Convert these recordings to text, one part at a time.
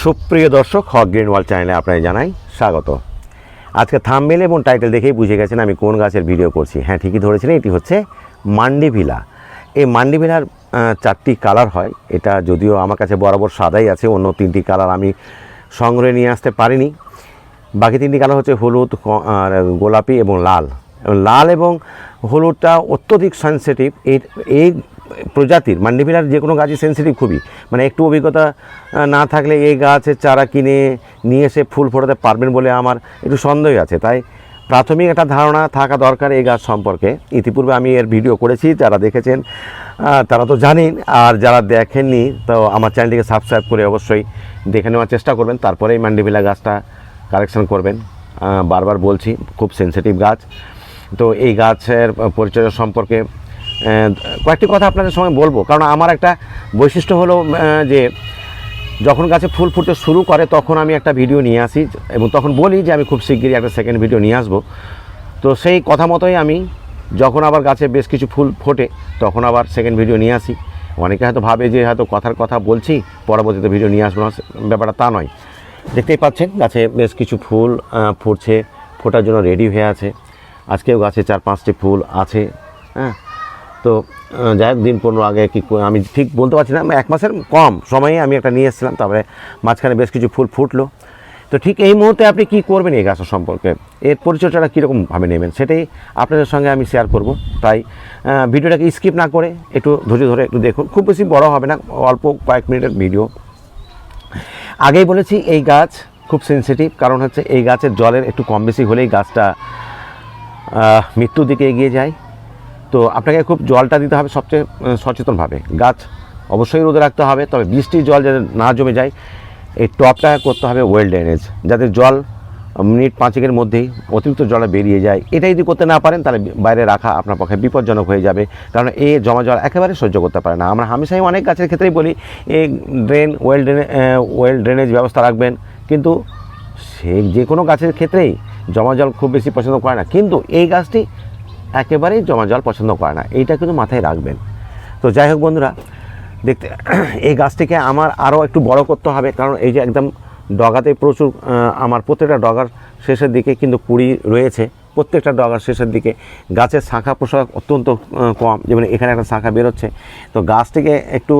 সুপ্রিয় দর্শক, হক green world চ্যানেলে আপনাকে জানাই স্বাগত। আজকে থাম্বনেল এবং টাইটেল দেখেই বুঝে গেছেন আমি কোন গাছের ভিডিও করছি। হ্যাঁ, ঠিকই ধরেছিলেন, এটি হচ্ছে মান্ডিভিলা। এই মান্ডিভিলার 4টি কালার হয়। এটা যদিও আমার কাছে বরাবর সাদাই আছে, অন্য 3টি কালার আমি সংগ্রহে নিয়ে আসতে পারিনি। বাকি 3টি কালার হচ্ছে হলুদ, গোলাপি এবং লাল। লাল এবং হলুদটা অত্যধিক সেন্সিটিভ। এই প্রজাতির মান্ডিভিলার যে কোনো গাছই সেন্সিটিভ খুবই, মানে একটু অভিজ্ঞতা না থাকলে এই গাছের চারা কিনে নিয়ে এসে ফুল ফোটাতে পারবেন বলে আমার একটু সন্দেহ আছে। তাই প্রাথমিক একটা ধারণা থাকা দরকার এই গাছ সম্পর্কে। ইতিপূর্বে আমি এর ভিডিও করেছি, যারা দেখেছেন তারা তো জানেন, আর যারা দেখেননি তো আমার চ্যানেলটিকে সাবস্ক্রাইব করে অবশ্যই দেখে নেওয়ার চেষ্টা করবেন, তারপরে এই মান্ডিভিলা গাছটা কালেকশন করবেন। বারবার বলছি, খুব সেন্সিটিভ গাছ। তো এই গাছের পরিচর্যা সম্পর্কে কয়েকটি কথা আপনাদের সঙ্গে বলবো, কারণ আমার একটা বৈশিষ্ট্য হলো যে যখন গাছে ফুল ফুটতে শুরু করে তখন আমি একটা ভিডিও নিয়ে আসি এবং তখন বলি যে আমি খুব শিগগিরই একটা সেকেন্ড ভিডিও নিয়ে আসবো। তো সেই কথা মতোই আমি যখন আবার গাছে বেশ কিছু ফুল ফোটে তখন আবার সেকেন্ড ভিডিও নিয়ে আসি। অনেকে হয়তো ভাবে যে হয়তো কথার কথা বলছি, পরবর্তীতে ভিডিও নিয়ে আসবো না, ব্যাপারটা তা নয়। দেখতেই পাচ্ছেন গাছে বেশ কিছু ফুল ফুটছে, ফোটার জন্য রেডি হয়ে আছে। আজকেও গাছে 4-5টি ফুল আছে। হ্যাঁ, তো যাই হোক, দিন 15 আগে কি আমি ঠিক বলতে পারছি না, 1 মাসের কম সময়ে আমি একটা নিয়ে এসেছিলাম, তারপরে মাঝখানে বেশ কিছু ফুল ফুটলো। তো ঠিক এই মুহূর্তে আপনি কি করবেন এই গাছের সম্পর্কে, এর পরিচর্যাটা কীরকমভাবে নেবেন সেটাই আপনাদের সঙ্গে আমি শেয়ার করব। তাই ভিডিওটাকে স্কিপ না করে একটু ধৈর্য ধরে একটু দেখুন। খুব বেশি বড় হবে না, অল্প কয়েক মিনিটের ভিডিও। আগেই বলেছি এই গাছ খুব সেন্সিটিভ, কারণ হচ্ছে এই গাছের জলের একটু কম বেশি হলেই গাছটা মৃত্যুর দিকে এগিয়ে যায়। তো আপনাকে খুব জলটা দিতে হবে সবচেয়ে সচেতনভাবে। গাছ অবশ্যই রোদে রাখতে হবে, তবে বৃষ্টির জল যাতে না জমে যায় এই টপটা করতে হবে ওয়েল ড্রেনেজ, যাতে জল মিনিট 5-এর মধ্যেই অতিরিক্ত জলে বেরিয়ে যায়। এটা যদি করতে না পারেন তাহলে বাইরে রাখা আপনার পক্ষে বিপজ্জনক হয়ে যাবে, কারণ এই জমা জল একেবারে সহ্য করতে পারে না। আমরা হামেশাই অনেক গাছের ক্ষেত্রেই বলি এই ওয়েল ড্রেনেজ ব্যবস্থা রাখবেন, কিন্তু সে যে কোনো গাছের ক্ষেত্রেই জমা জল খুব বেশি পছন্দ করে না, কিন্তু এই গাছটি একেবারেই জমা জল পছন্দ করে না, এইটা কিন্তু মাথায় রাখবেন। তো যাই হোক বন্ধুরা, দেখতে এই গাছটিকে আমার আরও একটু বড় করতে হবে, কারণ এই যে একদম ডগাতে প্রচুর আমার প্রত্যেকটা ডগার শেষের দিকে কিন্তু কুড়ি রয়েছে। প্রত্যেকটা ডগার শেষের দিকে গাছের শাখা প্রশাখা অত্যন্ত কম, যেমন এখানে একটা শাখা বেরোচ্ছে। তো গাছটিকে একটু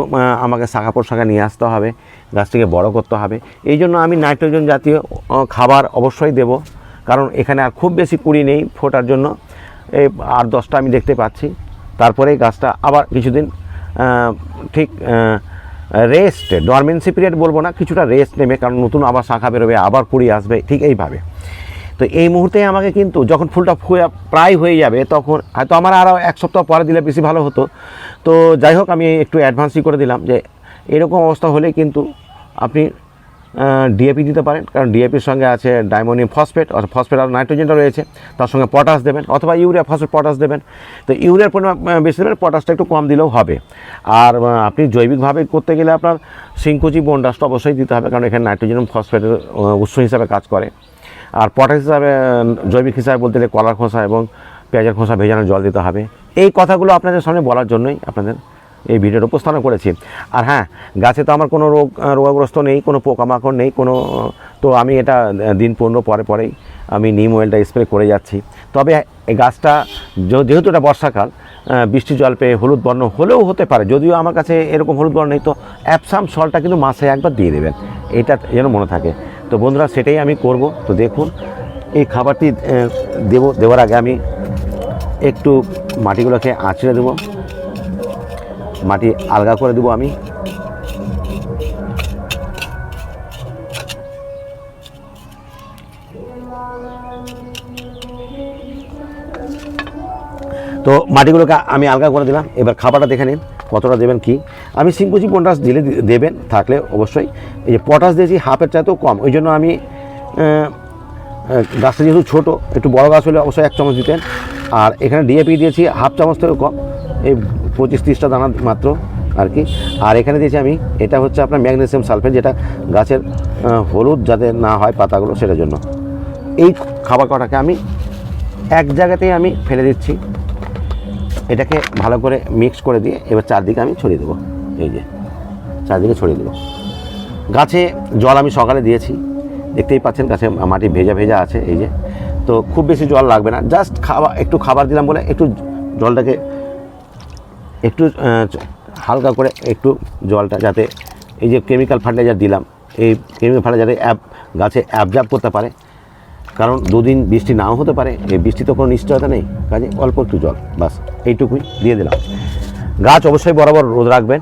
আমাকে শাখা প্রশাখা নিয়ে আসতে হবে, গাছটিকে বড় করতে হবে। এই জন্য আমি নাইট্রোজেন জাতীয় খাবার অবশ্যই দেব, কারণ এখানে আর খুব বেশি কুড়ি নেই ফোটার জন্য। এই 8-10টা আমি দেখতে পাচ্ছি। তারপরে গাছটা আবার কিছুদিন ঠিক রেস্টে, ডরমেন্সি পিরিয়ড বলবো না, কিছুটা রেস্ট নেবে, কারণ নতুন আবার শাখা বেরোবে, আবার কুড়ি আসবে, ঠিক এইভাবে। তো এই মুহূর্তে আমাকে কিন্তু যখন ফুলটা প্রায় হয়ে যাবে তখন হয়তো আমার আরও 1 সপ্তাহ পরে দিলে বেশি ভালো হতো। তো যাই হোক, আমি একটু অ্যাডভান্সই করে দিলাম যে এরকম অবস্থা হলে কিন্তু আপনি ডিএপি দিতে পারেন, কারণ ডিএপির সঙ্গে আছে ডাইমোনিয়াম ফসফেট, ফসফেট আর নাইট্রোজেনটা রয়েছে, তার সঙ্গে পটাশ দেবেন, অথবা ইউরিয়া ফসফেট পটাশ দেবেন। তো ইউরিয়ার পরিমাণ বেশি দেবেন, পটাশটা একটু কম দিলেও হবে। আর আপনি জৈবিকভাবে করতে গেলে আপনার সিংকুচি বনডাসটা অবশ্যই দিতে হবে, কারণ এখানে নাইট্রোজেন ফসফেটের উৎস হিসাবে কাজ করে। আর পটাশ হিসাবে জৈবিক হিসাবে বলতে গেলে কলার খোসা এবং পেঁয়াজের খোসা ভেজানো জল দিতে হবে। এই কথাগুলো আপনাদের সামনে বলার জন্যই আপনাদের এই ভিডিওটা উপস্থাপন করেছি। আর হ্যাঁ, গাছে তো আমার কোনো রোগগ্রস্ত নেই, কোনো পোকামাকড় নেই, কোনো, তো আমি এটা দিন 15 পরেই আমি নিম অয়েলটা স্প্রে করে যাচ্ছি। তবে এই গাছটা যেহেতু এটা বর্ষাকাল, বৃষ্টি জল পেয়ে হলুদ বর্ণ হলেও হতে পারে, যদিও আমার কাছে এরকম হলুদ বর্ণ নেই। তো অ্যাপসাম সলটা কিন্তু মাসে একবার দিয়ে দেবেন, এটা যেন মনে থাকে। তো বন্ধুরা, সেটাই আমি করব। তো দেখুন, এই খাবারটি দেওয়ার আগে আমি একটু মাটিগুলোকে আঁচড়ে দেবো, মাটি আলগা করে দেবো আমি। তো মাটিগুলোকে আমি আলগা করে দিলাম। এবার খাবারটা দেখে নিন কতটা দেবেন কি। আমি সিংকুচি পটাশ দিলে দেবেন, থাকলে অবশ্যই। এই যে পটাশ দিয়েছি হাফের চাইতেও কম, ওই জন্য আমি গাছটা যেহেতু ছোটো, একটু বড় গাছ হলে অবশ্যই 1 চামচ দিতেন। আর এখানে ডিএপি দিয়েছি হাফ চামচ থেকেও কম, এই 25-30টা দানা মাত্র আর কি। আর এখানে দিয়েছি আমি, এটা হচ্ছে আপনার ম্যাগনেসিয়াম সালফেট, যেটা গাছের হলুদ যাতে না হয় পাতাগুলো, সেটার জন্য। এই খাবার কটাকে আমি এক জায়গাতেই আমি ফেলে দিচ্ছি, এটাকে ভালো করে মিক্স করে দিয়ে এবার চারদিকে আমি ছড়িয়ে দেবো। এই যে চারদিকে ছড়িয়ে দেবো। গাছে জল আমি সকালে দিয়েছি, দেখতেই পাচ্ছেন গাছে মাটি ভেজা ভেজা আছে এই যে। তো খুব বেশি জল লাগবে না, জাস্ট একটু খাবার দিলাম বলে একটু জলটাকে একটু হালকা করে একটু জলটা, যাতে এই যে কেমিক্যাল ফার্টিলাইজার দিলাম, এই কেমিক্যাল ফার্টিলাইজার গাছে অ্যাবজর্ব করতে পারে, কারণ দুদিন বৃষ্টি নাও হতে পারে, এই বৃষ্টি তো কোনো নিশ্চয়তা নেই, কাজে অল্প একটু জল বাস এইটুকুই দিয়ে দিলাম। গাছ অবশ্যই বরাবর রোদ রাখবেন,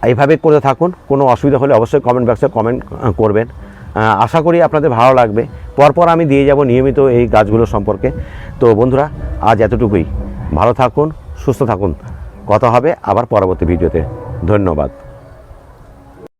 এইভাবে করে থাকুন। কোনো অসুবিধা হলে অবশ্যই কমেন্ট বক্সে কমেন্ট করবেন। আশা করি আপনাদের ভালো লাগবে। পরপর আমি দিয়ে যাব নিয়মিত এই গাছগুলো সম্পর্কে। তো বন্ধুরা, আজ এতটুকুই। ভালো থাকুন, সুস্থ থাকুন। কথা হবে আবার পরবর্তী ভিডিওতে। ধন্যবাদ।